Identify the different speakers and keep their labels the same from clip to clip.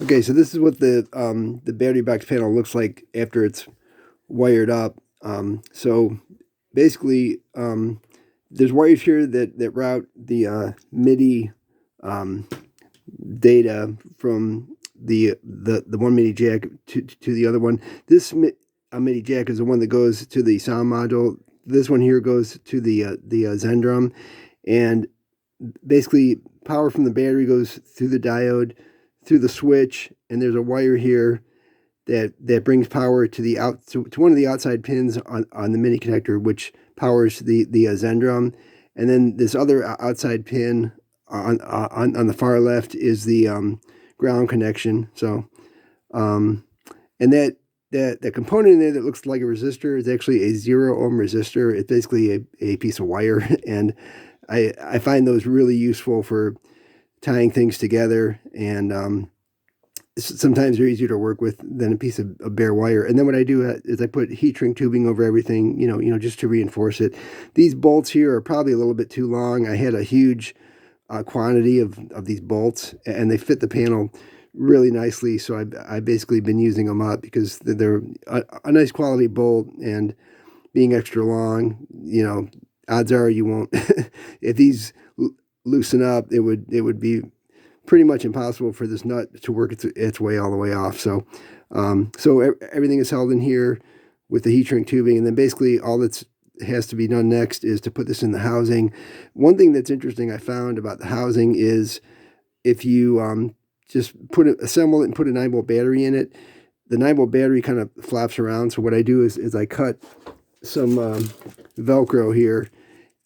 Speaker 1: Okay, so this is what the battery box panel looks like after it's wired up. So basically, there's wires here that route the MIDI um, data from the one MIDI jack to the other one. This MIDI jack is the one that goes to the sound module. This one here goes to the Zendrum, and basically power from the battery goes through the diode, through the switch, and there's a wire here that brings power to the to one of the outside pins on the MIDI connector, which powers the Zendrum, and then this other outside pin on the far left is the ground connection. So, and that component in there that looks like a resistor is actually a 0 ohm resistor. It's basically a piece of wire, and I find those really useful for tying things together, and sometimes they're easier to work with than a piece of bare wire. And then what I do is I put heat shrink tubing over everything, just to reinforce it. These bolts here are probably a little bit too long. I had a huge quantity of these bolts, and they fit the panel really nicely. So I've basically been using them up because they're a nice quality bolt, and being extra long, odds are you won't. If these loosen up, it would be pretty much impossible for this nut to work its way all the way off. So, everything is held in here with the heat shrink tubing, and then basically all that has to be done next is to put this in the housing. One thing that's interesting I found about the housing is if you just assemble it and put a 9-volt battery in it, the 9-volt battery kind of flaps around. So what I do is I cut some Velcro here,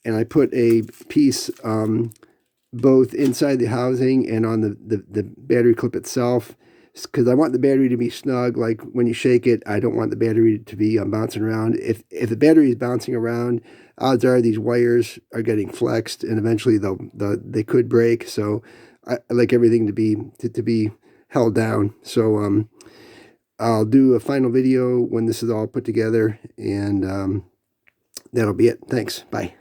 Speaker 1: and I put a piece both inside the housing and on the battery clip itself, because I want the battery to be snug. Like when you shake it, I don't want the battery to be bouncing around. If the battery is bouncing around, odds are these wires are getting flexed, and eventually they could break. So I like everything to be held down. So I'll do a final video when this is all put together, and that'll be it. Thanks. Bye.